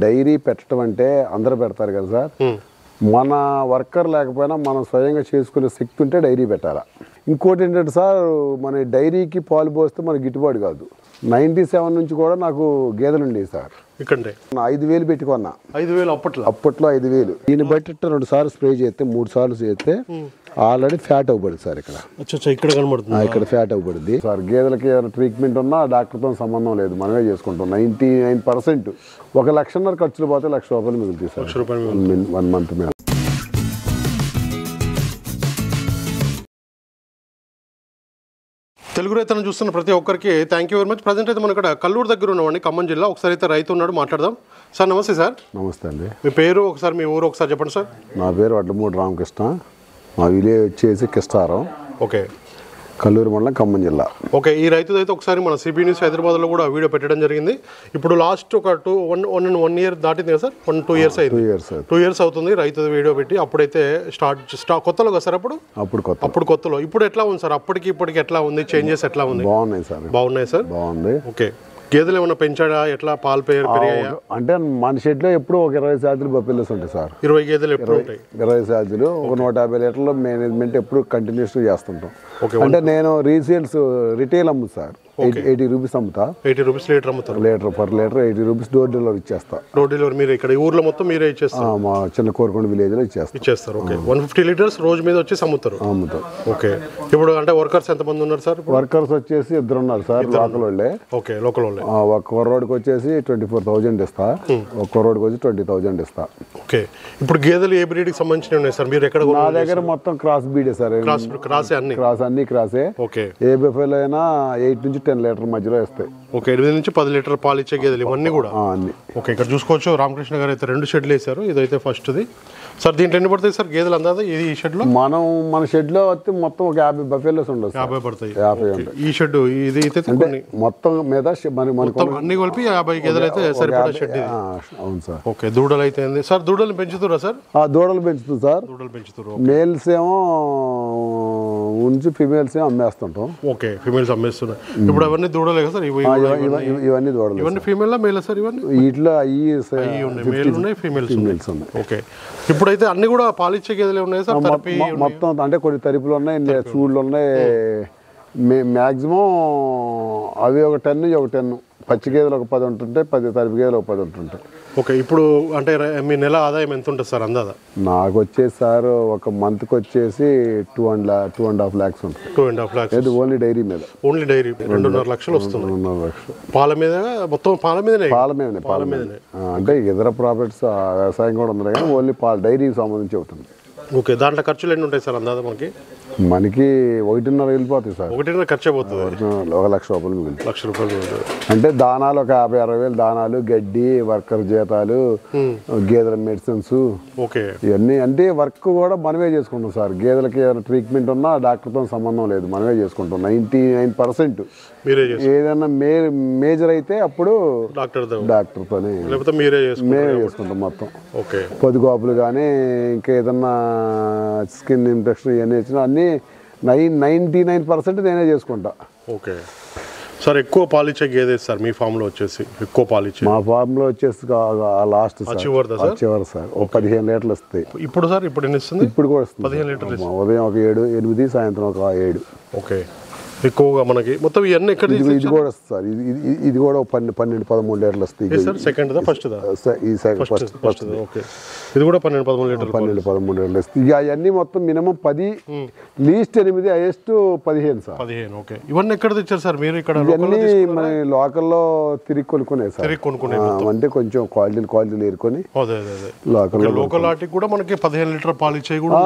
Dairy పెట్టడం అంటే అందరూ పెడతారు కదా సార్. మన వర్కర్ లేకపోయినా మనం స్వయంగా చేసుకునే శక్తి ఉంటే డైరీ పెట్టాలా. ఇంకోటి ఏంటంటే సార్, మన డైరీకి పాలు పోస్తే మనకి గిట్టుబాటు కాదు. 97 నుంచి కూడా నాకు గేదెలు ఉండేవి సార్. ఇక్కడ 5,000 పెట్టుకున్నా. 5,000 అప్పట్లో 5,000. దీన్ని బట్టి 2 సార్లు స్ప్రే చేస్తే 3 సార్లు చేస్తే ఆల్రెడీ ఫ్యాట్ అవ్వబడింది సార్. ఇక్కడ కనబడుతుంది, ఇక్కడ ఫ్యాట్ అవ్వబడింది సార్. గేదెలకి ఏదైనా ట్రీట్మెంట్ ఉన్నా డాక్టర్తో సంబంధం లేదు, మనమే చేసుకుంటాం. 99% 1,00,000 ఖర్చులు పోతే ₹1,00,000 మిగులుతాయి సార్ 1 మంత్ మీద. తెలుగు రైతులను చూస్తున్న ప్రతి ఒక్కరికి thank you very much. Present అయితే మనం ఇక్కడ కల్లూరు దగ్గర ఉన్నామండి, ఖమ్మం జిల్లా. ఒకసారి అయితే రైతు ఉన్నాడు, మాట్లాడదాం. సార్ నమస్తే సార్. నమస్తే అండి. మీ పేరు ఒకసారి, మీ ఊరు ఒకసారి చెప్పండి సార్. నా పేరు వడ్లమూడి రామకృష్ణ. మా విలేజ్ వచ్చేసి కిస్టారం. ఓకే. కల్లూరు మండలం, ఖమ్మం జిల్లా. ఓకే. ఈ రైతు అయితే ఒకసారి మన సిబి న్యూస్ హైదరాబాద్లో కూడా వీడియో పెట్టడం జరిగింది. ఇప్పుడు లాస్ట్ ఒక 1 ఇయర్ దాటింది కదా సార్, 2 ఇయర్స్ అయింది. 2 ఇయర్స్ అవుతుంది రైతు వీడియో పెట్టి. అప్పుడైతే కొత్తలో కదా సార్, అప్పుడు కొత్తలో. ఇప్పుడు ఎట్లా ఉంది సార్, అప్పటికి ఇప్పటికి ఎట్లా ఉంది, చేంజెస్ ఎట్లా ఉంది? బాగున్నాయి సార్. బాగుంది. ఓకే. గేదెలు ఏమైనా పెంచాడా, ఎట్లా పాలు పెరిగాయా? అంటే మన షెడ్లో ఎప్పుడు ఒక 20 శాతాలు బఫెలోస్ ఉంటాయి సార్. 20 గేదెలు ఎప్పుడు ఉంటాయి? 20 శాతాలు, ఒక 150 లీటర్ల మేనేజ్మెంట్ ఎప్పుడు కంటిన్యూస్గా చేస్తుంటాం. అంటే నేను రిటైల్ అమ్ము సార్. 80 రూపీస్ అమ్ముతా. 80 రూపీస్ లీటర్ అమ్ముతారు. Per litre 80 rupees door delivery ఇచ్చేస్తా. డోర్ డెలివరీ మీరు ఇక్కడ ఊర్లో మొత్తం మీరే ఇచ్చేస్తారు? మా చిన్న కోరుకొండ విలేజ్ లో ఇచ్చేస్తారు. ఓకే. 150 లీటర్స్ రోజు మీద వచ్చేసి అమ్ముతారు. ఓకే. ఇప్పుడు అంటే వర్కర్స్ ఎంతమంది ఉన్నారు సార్? వర్కర్స్ వచ్చేసి 2 ఉన్నారు సార్, లోకల్ వాళ్ళే. ఓకే, లోకల్ వాళ్ళే. ఒక కుర్రోడికి వచ్చేసి 24,000 ఇస్తా, ఒక కుర్రోడికి వచ్చి 20,000 ఇస్తా. ఓకే. ఇప్పుడు గేదెలు ఏ బ్రీడ్ కి సంబంధించినవి ఉన్నాయి సార్ మీ దగ్గర? నా దగ్గర మొత్తం క్రాస్ బీడే సార్. అన్ని క్రాసే. ఓకే. ఏ బఫెలో అయినా 8 నుంచి 10 లీటర్ మధ్యలో ఇస్తాయి. ఓకే. 8 నుంచి 10 లీటర్ పాలు ఇచ్చే గేదెలు ఇవన్నీ కూడా? అన్ని. ఓకే. ఇక్కడ చూసుకోవచ్చు, రామకృష్ణ గారు అయితే 2 షెడ్లు వేశారు. ఇదైతే ఫస్ట్ది సార్. దీంట్లో ఎన్ని పడతాయి సార్ గేదెలు అందాదా ఈ షెడ్ లో? మన షెడ్ లో వస్తే మొత్తం ఒక 50 బఫెలోస్ ఉండవు. 50 పడతాయి. 50 ఉంటాయి ఈ షెడ్. ఇది అయితే మొత్తం మీద అన్ని కలిపి 50 గేదెలు అయితే సరిపడా షెడ్. అవును సార్. ఓకే. దూడలు అయితే సార్, దూడలు పెంచుతురా సార్? దూడలు పెంచుతుంది సార్. దూడలు పెంచుతారు. మేల్స్ ఏమో ఉంచి ఫిమేల్స్ ఏమో అమ్మేస్తుంటాం. ఓకే. ఫిమేల్స్ అమ్మేస్తున్నారు. ఇప్పుడు అవన్నీ దూడలే కదా సార్? ఇవన్నీ దూడలు. ఇవన్నీ ఫీమేల్ మేల్ సార్? ఇవన్నీ వీటిలో మేల్ ఉన్నాయి, ఫీమేల్స్ ఉన్నాయి. ఓకే. ఇప్పుడైతే అన్ని కూడా పాలిచ్చే గేదెలు ఉన్నాయి సార్? మొత్తం అంటే కొన్ని తరిపులు ఉన్నాయి, చూళ్ళు ఉన్నాయి. మ్యాక్సిమం అవి ఒక 10, ఒక 10 పచ్చి గేదెలు ఒక 10 ఉంటుంటాయి, 10 తరిపి గేదెలు ఒక 10 ఉంటుంటాయి. ఓకే. ఇప్పుడు అంటే మీ నెల ఆదాయం ఎంత ఉంటుంది సార్ అందాదా? నాకు వచ్చేసి సార్ ఒక మంత్కి వచ్చేసి 2.5 lakhs ఉంటుంది. 2.5 lakhs ఓన్లీ డైరీ మీద. ఓన్లీ డైరీ 2.5 లక్షలు వస్తుంది. 2.5 లక్షలు పాల మీద, మొత్తం పాల మీదనే. అంటే ఇతర ప్రాఫిట్స్ వ్యవసాయం కూడా ఉంది కానీ ఓన్లీ డైరీకి సంబంధించి అవుతుంది. ఓకే. దాంట్లో ఖర్చులు ఎన్ని ఉంటాయి సార్ అందాదా? మనకి 1.5 వెళ్ళిపోతాయి సార్. 1.5 ఖర్చు అయిపోతుంది. ₹1,00,000 మిగులుతుంది. ₹1,00,000 అంటే దానాలు ఒక 50-60 దానాలు, గడ్డి, వర్కర్ జీతాలు, గేదెల మెడిసిన్స్. ఓకే. ఇవన్నీ అంటే వర్క్ కూడా మనమే చేసుకుంటాం సార్. గేదెలకి ఏదైనా ట్రీట్మెంట్ ఉన్నా డాక్టర్తో సంబంధం లేదు, మనమే చేసుకుంటాం. 99% ఏదైనా మేజర్ అయితే అప్పుడు డాక్టర్తోనే మేమే చేసుకుంటాం మొత్తం. ఓకే. పొదుగాపులు కానీ ఇంకా ఏదన్నా స్కిన్ ఇన్ఫెక్షన్ ఇవన్నీ వచ్చినా అన్నీ 99% నేనే చేసుకుంటా. Okay sir. ఎక్కువ పాలిచ్చే గేదె సార్ మీ ఫామ్ లో వచ్చేసి? ఎక్కువ పాలిచ్చే మా ఫామ్ లో వచ్చేసి లాస్ట్ చివరి సార్ ఒక 15 లీటర్లు వస్తాయి. ఇప్పుడు సార్ ఇప్పుడు ఎన్ని ఇస్తుంది? ఇప్పుడు కూడా వస్తుంది 15 లీటర్లు. ఉదయం ఒక 7, 8, సాయంత్రం ఒక 7. ఓకే. ఎక్కువగా మనకి మొత్తం ఇవన్నీ ఎక్కడ? ఇది కూడా వస్తుంది సార్. ఇది కూడా 12-13 లీటర్లు వస్తాయి. Second first? ఓకే. ఇది కూడా 12-13 లీటర్లు. 12-13 లీటర్లు వస్తాయి. ఇక అవన్నీ మొత్తం minimum 10, least 8, highest 15 sir. 15. Okay. ఇవన్నీ ఎక్కడ తెచ్చారు సార్ మీరు? ఇక్కడ ఇవన్నీ మన లోకల్లో తిరిగి కొనుక్కునే సార్. అంటే కొంచెం క్వాలిటీలు ఏరుకొని లోకల్ ఆటికి కూడా మనకి 15 లీటర్ పాలు ఇచ్చే కూడా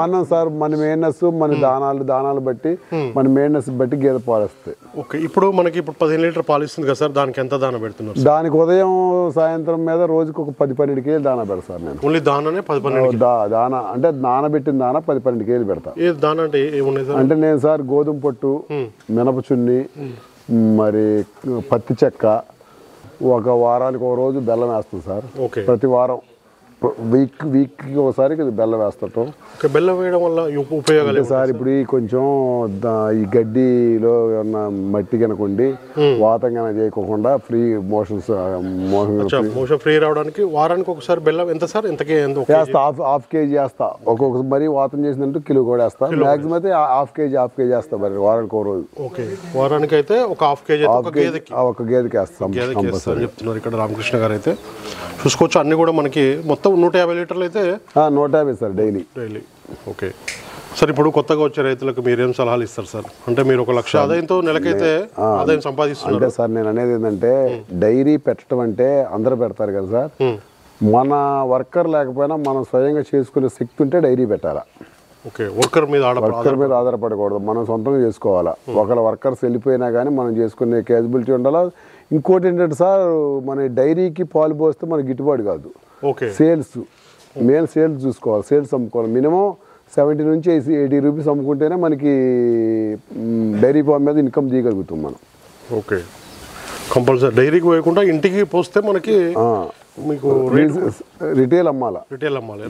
మనం సార్ మన మెయిన్నెస్, మన దానాలు బట్టి, మన మెయిన్నెస్ బట్టి గేదె పాలు వస్తాయి. ఓకే. ఇప్పుడు మనకి 15 లీటర్ పాలు ఇస్తుంది కదా సార్, దానికి ఎంత దానా పెడుతున్నారు? దానికి ఉదయం సాయంత్రం మీద రోజుకి ఒక 10-12 కేజీలు దానా పెడతాను నేను. ఓన్లీ దానానే 10-12 దానా అంటే నానబెట్టిన దానా 10-12 కేజీలు పెడతా. ఏ దానా అంటే ఏమున్నాయి సార్? అంటే నేను సార్ గోధుమ పొట్టు, మినప చున్ని, మరి పత్తి చెక్క, ఒక వారానికి ఒక రోజు బెల్లం వేస్తాను సార్. ప్రతి వారం వీక్కి ఒకసారి బెల్లం వేస్తుంటాం. బెల్లం వేయడం వల్ల ఉపయోగాలు సార్ ఇప్పుడు కొంచెం ఈ గడ్డిలో ఏమన్నా మట్టి కనుకోండి వాతం కనుక చేయకోకుండా ఫ్రీ మోషన్ ఫ్రీ రావడానికి వారానికి ఒకసారి బెల్లం ఎంత సార్ వేస్తా, హాఫ్ కేజీ వేస్తా. ఒక్కొక్క మరీ వాతం చేసినట్టు కిలో కూడా వేస్తా. మాక్సిమం అయితే హాఫ్ కేజీ వేస్తా మరి వారానికి ఒక రోజు. ఓకే, వారానికి అయితే ఒక హాఫ్ కేజీ ఒక గేదెకి వేస్తాం చెప్తున్నారు ఇక్కడ రామకృష్ణ గారు. అయితే చూసుకోవచ్చు అన్ని కూడా మనకి మొత్తం 150 లీటర్లు అయితే 150 సార్ డైలీ. ఓకే సార్, ఇప్పుడు కొత్తగా వచ్చే రైతులకు మీరేం సలహాలు ఇస్తారు సార్? అంటే మీరు 1 లక్ష ఆదాయంతో నెలకైతే ఆదాయం సంపాదిస్తున్నారు. అంటే సార్ నేను అనేది ఏంటంటే డైరీ పెట్టడం అంటే అందరూ పెడతారు కదా సార్, మన వర్కర్ లేకపోయినా మనం స్వయంగా చేసుకునే శక్తి ఉంటే డైరీ పెట్టాలా. ఓకే, వర్కర్ మీద ఆధారపడకూడదు, మనం సొంతంగా చేసుకోవాలా. ఒకళ్ళ వర్కర్స్ వెళ్ళిపోయినా కానీ మనం చేసుకునే కేపబిలిటీ ఉండాలా. ఇంకోటి ఏంటంటే సార్, మన డైరీకి పాలు పోస్తే మనకి గిట్టుబాటు కాదు. సేల్స్ మెయిన్ సేల్స్ చూసుకోవాలి, సేల్స్ అమ్ముకోవాలి. మినిమం 70 నుంచి 80 రూపీస్ అమ్ముకుంటేనే మనకి డైరీ ఫామ్ మీద ఇన్కమ్ తీయగలుగుతాం మనం. ఓకే, కంపల్సరీ డైరీకి పోయకుండా ఇంటికి పోస్తే మనకి మీకు రిటైల్ అమ్మాలి.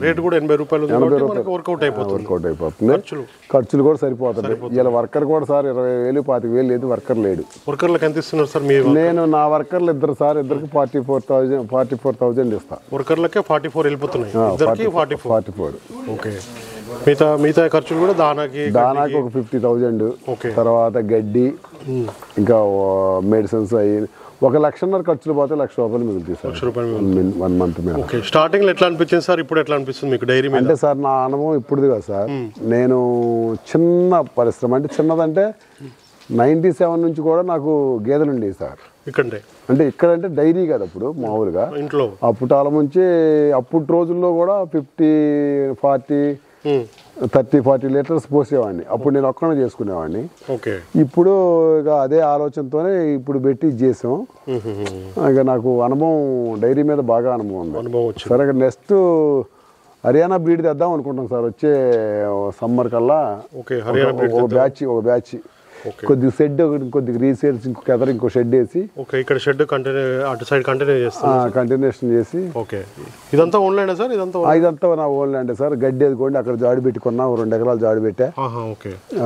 రేట్ కూడా 80 రూపాయలు వర్కౌట్ అయిపోతుంది. ఖర్చులు కూడా సరిపోతుంది. ఇలా వర్కర్ కూడా సార్ 20,000 25,000 లేదు, వర్కర్ లేడు. వర్కర్లకు ఎంత ఇస్తున్నారు సార్? నేను నా వర్కర్లు ఇద్దరు సార్, ఇద్దరికి 44,000 ఇస్తా. వర్కర్లకే 44 వెళ్ళిపోతున్నాయి, 44. ఓకే, మిగతా ఖర్చులు కూడా దానాకి ఒక 50,000, తర్వాత గడ్డి, ఇంకా మెడిసిన్స్ అయ్యి 1,00,000 ఖర్చులు పోతే ₹1,00,000 మిగులుతాయి సార్ 1 మంత్ మీద. స్టార్టింగ్ లో ఎట్లా అనిపించింది సార్? ఇప్పుడు ఎట్లా అనిపిస్తుంది మీకు డైరీ మీద? అంటే సార్ నా అనుభవం ఇప్పుడుది కదా సార్, నేను చిన్న పరిశ్రమ, అంటే చిన్నదంటే 97 నుంచి కూడా నాకు గేదెలు ఉండేవి సార్. అంటే ఇక్కడంటే డైరీ కదా అప్పుడు మామూలుగా ఇంట్లో, అప్పుటాల నుంచి అప్పుడు రోజుల్లో కూడా 50, 40, 30, 40 లీటర్స్ పోసేవాడిని. అప్పుడు నేను ఒక్కనే చేసుకునేవాడిని. ఇప్పుడు ఇక అదే ఆలోచనతోనే ఇప్పుడు పెట్టి చేసాం. ఇక నాకు అనుభవం డైరీ మీద బాగా అనుభవం ఉంది. సరే, ఇక నెక్స్ట్ హర్యానా బ్రీడ్ తెద్దాం అనుకుంటాం సార్. వచ్చే సమ్మర్ కల్లా ఒక బ్యాచ్ కొద్దిగా షెడ్, కొద్దిగా రీసేల్స్, ఇంకొక ఎదర ఇంకో షెడ్ వేసి ఇక్కడ షెడ్ కంటిన్యూషన్ చేసి. ఇదంతా ఓన్లైనా సార్? ఇదంతా నా ఓన్లైండ్ సార్. గడ్డి ఎదుకోండి, అక్కడ జాడి పెట్టుకున్నా 2 ఎకరాలు జాడి పెట్టా.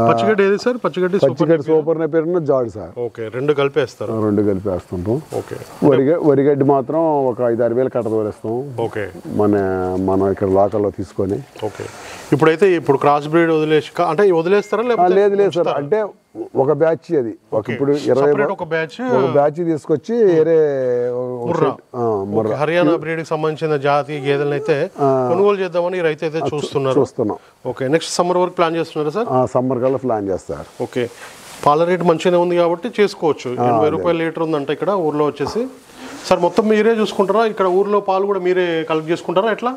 పచ్చిగడ్డి సూపర్ నే పేరున్న జాడు సార్. 2 కలిపేస్తుంటాం. వరిగడ్డి మాత్రం ఒక 5-6 వేలు కట్ట తోలేస్తాం మన ఇక్కడ లోకల్లో తీసుకొని. ఇప్పుడైతే క్రాస్ బ్రీడ్ వదిలేస్తారా? లేదు సార్, అంటే ఒక బ్యాచ్ అది ఇప్పుడు 20 ఒక బ్యాచ్ తీసుకొచ్చి వేరే హర్యానా బ్రీడ్ కి సంబంధించిన జాతి గేదెలను అయితే కొనుగోలు చేద్దామని రైతు అయితే చూస్తున్నాం. ఓకే, నెక్స్ట్ సమ్మర్ వరకు ప్లాన్ చేస్తున్నారా సార్? సమ్మర్ కల్లా ప్లాన్ చేస్తారు. ఓకే, పాల రేట్ మంచిగానే ఉంది కాబట్టి చేసుకోవచ్చు. 80 రూపాయల లీటర్ ఉందంట ఇక్కడ ఊర్లో వచ్చేసి. సార్ మొత్తం మీరే చూసుకుంటారా? ఇక్కడ ఊర్లో పాలు కూడా మీరే కలెక్ట్ చేసుకుంటారా? ఎట్లా?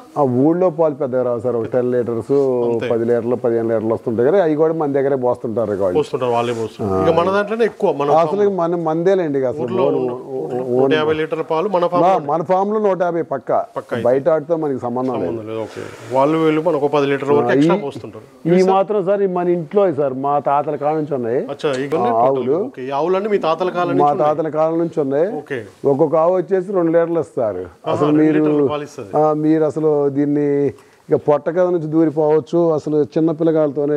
ఊళ్ళో పాలు పెద్దగా రావు సార్. 10 లీటర్స్ 10 లీటర్లు 15 లీటర్లు వస్తుంటాయి కదా, అవి కూడా మన దగ్గరే పోస్తుంటారు. వాళ్ళే పోస్తుంటారు. ఇక మన దాంట్లోనే ఎక్కువ అసలు మందేలేండి. అసలు 150 లీటర్ల పాలు మన ఫామ్ లో 150 పక్క. బయట ఆడితో మనకి సంబంధం లేదు. వాళ్ళు మనకు 10 లీటర్ల వరకు ఎక్స్ట్రా పోస్తుంటారు. ఈ మాత్రం సార్ మన ఇంట్లో సార్ మా తాతల కాలం నుంచి ఉన్నాయి ఆవులు. ఆవులన్నీ మీ తాతల కాలం మా తాతల కాలం నుంచి ఉన్నాయి. ఒక్కొక్క ఆవు వచ్చేసి 2 లీటర్లు ఇస్తారు. అసలు మీరు అసలు దీన్ని ఇక పొట్ట కథ నుంచి దూరిపోవచ్చు. అసలు చిన్న పిల్లగాలతోనే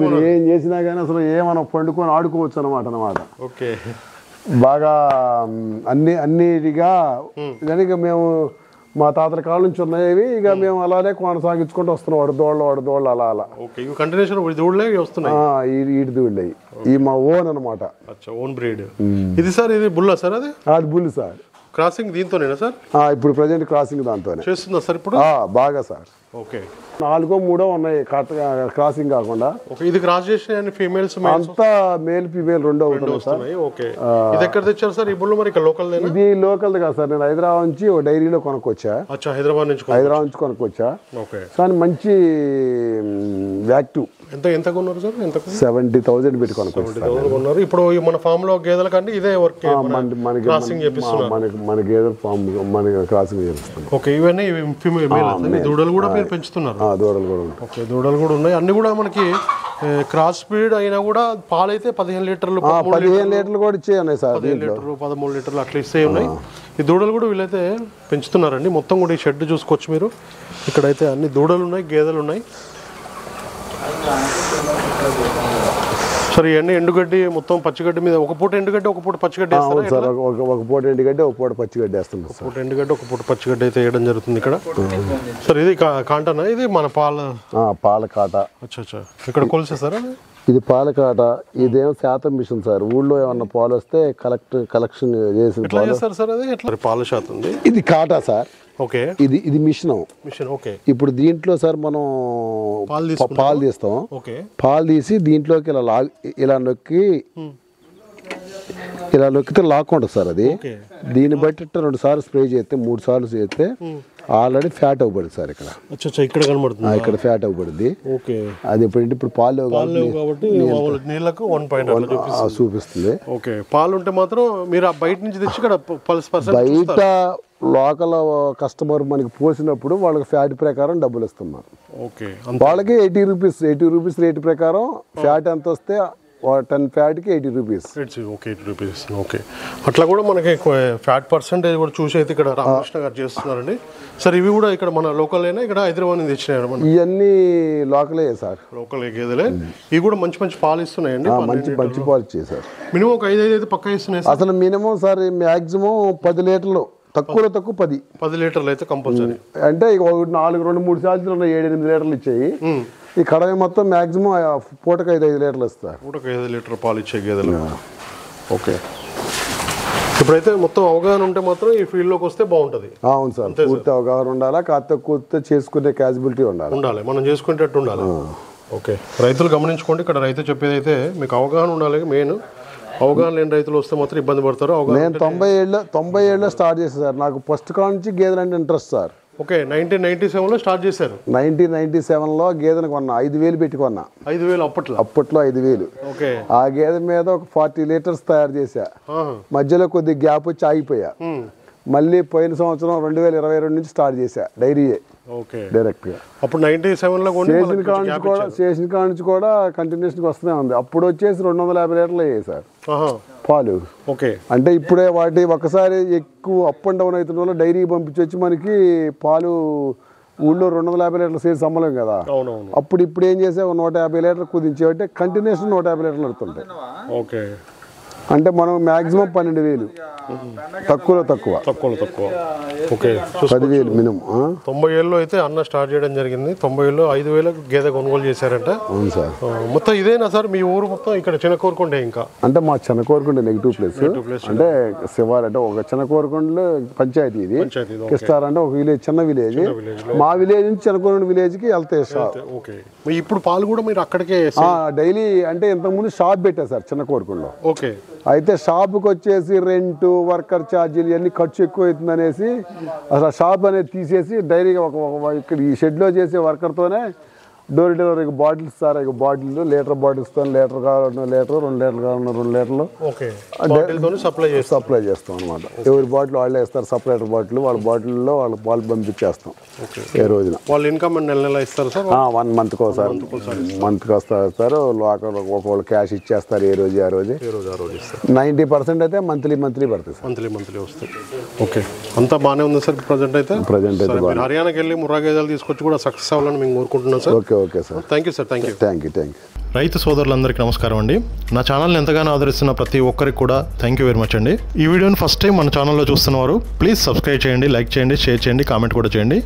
మీరు ఏం చేసినా కానీ అసలు ఏమన్నా పండుకొని ఆడుకోవచ్చు అనమాట. బాగా అన్నిటిగా కనుక మేము మా తాతల కాలం నుంచి ఉన్నాయి. ఇక మేము అలానే కొనసాగించుకుంటూ వస్తున్నాం. వడదోళ్ళు అలా ఈడి దూళ్ళయి. ఈ మా ఓన్ అనమాట. ఓన్ బ్రీడ్ ఇది సార్. ఇది బుల్లా సార్? అది బుల్ సార్. క్రాసింగ్ దీంతోనేనా సార్? ఇప్పుడు ప్రజెంట్ క్రాసింగ్ దాంతోనే చేస్తుందా సార్ ఇప్పుడు? బాగా సార్. 4 3 ఉన్నాయి క్రాసింగ్ కాకుండా. ఇది క్రాస్ చేసిన ఫీమేల్స్ అంతా మేల్ ఫీమేల్ 2 అవుతున్నాయి సార్. ఇది ఎక్కడ తెచ్చారు సార్ ఈ బుల్? మరి లోకల్? ఇది లోకల్ కాదు సార్, నేను హైదరాబాద్ నుంచి ఒక డైరీలో కొనుక్కొచ్చా. హైదరాబాద్ నుంచి కొనుక్కొచ్చా సార్. మంచి యాక్టివ్. ఎంత కొన్నారు సార్? 70,000 పెట్టి కొనుక్కొచ్చారు. ఇప్పుడు మన ఫామ్ లో గేదెల కంటే ఇదే వర్క్ మన గేదెల ఫామ్ మనకి క్రాసింగ్ చేపిస్తాం. ఇవన్నీ దూడలు కూడా మీరు పెంచుతున్నారు? దూడలు కూడా ఉంటాయి. దూడలు కూడా ఉన్నాయి. అన్ని కూడా మనకి క్రాస్ బ్రీడ్ అయినా కూడా పాలైతే 15 లీటర్లు 15 లీటర్లు కూడా ఇచ్చే ఉన్నాయి సార్. 13 లీటర్లు 13 లీటర్లు అట్లా ఇస్తే ఉన్నాయి. ఈ దూడలు కూడా వీళ్ళైతే పెంచుతున్నారండి. మొత్తం కూడా ఈ షెడ్ చూసుకోవచ్చు మీరు. ఇక్కడైతే అన్ని దూడలు ఉన్నాయి, గేదెలు ఉన్నాయి. సరే ఇవన్నీ ఎండుగడ్డి మొత్తం పచ్చిగడ్డి మీద ఒక పూట ఎండుగడ్డి ఒక పూట పచ్చిగడ్డి అవును సార్, ఒక పూట ఎండుగడ్డి ఒక పూట పచ్చిగడ్డి వేస్తున్నాం సార్. పూట ఎండుగడ్డి ఒక పూట పచ్చిగడ్డి అయితే వేయడం జరుగుతుంది ఇక్కడ. సార్ ఇది కాంటానా? ఇది మన పాల కాట. అచ్చా ఇక్కడ కొలిసేస్తారా? ఇది పాల కాట, ఇదేమో శాతం మిషన్ సార్. ఊళ్ళో ఏమన్నా పాలు వస్తే కలెక్షన్ చేసిన పాల శాతం. ఇది కాటా సార్. ఓకే, ఇది మిషన్. ఓకే. ఇప్పుడు దీంట్లో సార్ మనం పాలు తీస్తాం. పాలు తీసి దీంట్లోకి ఇలా నొక్కితే లాక్కుంటుంది సార్. అది దీన్ని బట్టి 2 సార్లు స్ప్రే చేస్తే 3 సార్లు చేస్తే ఆల్రెడీ ఫ్యాట్ అవ్వబడింది సార్. ఇక్కడ కనబడుతుంది, ఇక్కడ ఫ్యాట్ అవ్వబడింది. అది ఇప్పుడు పాలు చూపిస్తుంది. పాలు ఉంటే మాత్రం మీరు బయట నుంచి తెచ్చి బయట లోకల్ కస్టమర్ మనకి పోసినప్పుడు వాళ్ళకి ఫ్యాట్ ప్రకారం డబ్బులు ఇస్తున్నాం. వాళ్ళకి 80 రూపీస్ రేటు ప్రకారం ఫ్యాట్ ఎంత వస్తే 10 ఫ్యాట్కి 80 రూపీస్. Okay, 80 rupees. ఓకే, అట్లా కూడా మనకి ఫ్యాట్ పర్సెంటేజ్ కూడా చూసి అయితే ఇక్కడ రామకృష్ణ గారు చేస్తున్నారండి. సార్ ఇవి కూడా ఇక్కడ మన లోకల్ అయినా ఇక్కడ హైదరాబాద్ నుంచి తెచ్చినారు? ఇవన్నీ లోకలే సార్, లోకల్ గేదెలే. ఇవి కూడా మంచి పాలు ఇస్తున్నాయండి. మంచి పాలు ఇచ్చాయి సార్. మినిమం ఒక 5 అయితే పక్కా ఇస్తున్నాయి. అసలు మినిమం సార్ మ్యాక్సిమం 10 లీటర్లు, తక్కువ 10 లీటర్లు అయితే కంపల్సరీ. అంటే ఇక 2-3 సార్లు 7-8 లీటర్లు ఇచ్చాయి. ఈ కడవ మొత్తం మాక్సిమం పూటకు 5 లీటర్లు ఇస్తారు. పూటకు 5 లీటర్ పాలు ఇచ్చే గేదెలు. ఓకే, ఇప్పుడైతే మొత్తం అవగాహన ఉంటే మాత్రం ఈ ఫీల్డ్లోకి వస్తే బాగుంటుంది. అవును సార్, పూర్తి అవగాహన ఉండాలా, కాస్త చేసుకునే క్యాపబిలిటీ ఉండాలి, మనం చేసుకునేటట్టు ఉండాలి. ఓకే, రైతులు గమనించుకోండి. ఇక్కడ రైతు చెప్పేది అయితే మీకు అవగాహన ఉండాలి మెయిన్. అవగాహన లేని రైతులు వస్తే మాత్రం ఇబ్బంది పడతారు. నేను 90 ఏళ్ళలో స్టార్ట్ చేశాను సార్. నాకు ఫస్ట్ కాడ నుంచి గేదెలు అంటే ఇంట్రెస్ట్ సార్. ఓకే, 1997లో స్టార్ట్ చేశారు. 1997లో గేదెను కొన్నా, 5,000 పెట్టి కొన్నా. 5,000 అప్పట్లో 5,000. ఓకే, ఆ గేదె మీద ఒక 40 లీటర్స్ తయారు చేశా. మధ్యలో కొద్ది గ్యాప్ వచ్చి ఆగిపోయా. మళ్ళీ పోయిన సంవత్సరం 2022 నుంచి స్టార్ట్ చేశా డైరీయే. ఓకే, డైరెక్ట్ గా. అప్పుడు 97లో స్టేషన్ కాడ నుంచి కూడా కంటిన్యూషన్ వస్తూనే ఉంది. అప్పుడు వచ్చేసి 250 లీటర్లు అయ్యాయి సార్ పాలు. ఓకే, అంటే ఇప్పుడే వాటి ఒకసారి ఎక్కువ అప్ అండ్ డౌన్ అవుతున్న వల్ల డైరీ పంపించి మనకి పాలు ఊళ్ళో 250 లీటర్ల సేల్స్ అమ్మలేం కదా. ఇప్పుడు ఏం చేసా 150 లీటర్లు కుదించేవంటే కంటిన్యూషన్ 150 లీటర్లు నడుతుంటాయి. ఓకే, అంటే మనం మాక్సిమం 12,000, తక్కువ. Okay, 10,000 minimum. 90 అయితే అన్న స్టార్ట్ చేయడం జరిగింది. 90 5,000 గేదె కొనుగోలు చేశారంట. అవును సార్. మొత్తం ఇదేనా సార్ మీ ఊరు మొత్తం? ఇక్కడ చిన్నకోరుకుంటే ఇంకా అంటే మా చిన్నకోరుకుంటే నెగిటివ్ ప్లేస్ అంటే శివారు, అంటే ఒక చిన్నకోరుకుంటలో పంచాయతీ. ఇది కిస్టార్ అంటే ఒక విలేజ్, చిన్న విలేజ్. మా విలేజ్ నుంచి చిన్నకోరుకుంట విలేజ్ కి వెళ్తాయి. ఓకే, ఇప్పుడు పాలు కూడా మీరు అక్కడికే డైలీ అంటే ఇంతకుముందు షాప్ పెట్టారు సార్ చిన్నకోరుకుంటలో. ఓకే, అయితే షాప్కి వచ్చేసి రెంట్, వర్కర్ ఛార్జీలు ఇవన్నీ ఖర్చు ఎక్కువ అవుతుంది అనేసి అసలు షాప్ అనేది తీసేసి డైరీగా ఇక్కడ ఈ షెడ్లో చేసే వర్కర్తోనే door delivery bottles sir. Bottle litre బాటిల్స్తో లీటర్ కావాలన్న లీటర్, 2 లీటర్లు కావాలన్న 2 లీటర్లు సప్లై చేస్తాం అనమాట. ఎవరి బాటిల్ వాళ్ళే ఇస్తారు, సపరేటర్ బాటిల్. వాళ్ళ బాటిల్లో వాళ్ళ పాలు పంపించేస్తాం ఏ రోజున. వాళ్ళు ఇన్కమ్ నెల ఇస్తారు సార్. 1 మంత్కి ఒకసారి, మంత్కి వస్తారు. లోకల్ ఒకళ్ళు క్యాష్ ఇచ్చేస్తారు ఏ రోజు ఆ రోజు. 90% అయితే మంత్లీ పడుతుంది సార్. మంత్లీ వస్తాయి. ఓకే, అంతా బాగానే ఉంది సార్ ప్రజెంట్ అయితే. హర్యానాకి వెళ్ళి ముర్రా గేదెలు తీసుకొచ్చి కూడా సక్సెస్ అవ్వాలని మేము కోరుకుంటున్నాం sir. Okay sir, thank you sir. Thank you. రైతు సోదరులందరికీ నమస్కారం అండి. నా ఛానల్ని ఎంతగానో ఆదరిస్తున్న ప్రతి ఒక్కరికి కూడా థ్యాంక్ యూ వెరీ మచ్ అండి. ఈ వీడియోని ఫస్ట్ టైం మన ఛానల్లో చూస్తున్నవారు ప్లీజ్ సబ్స్క్రైబ్ చేయండి, లైక్ చేయండి, షేర్ చేయండి, కామెంట్ కూడా చేయండి.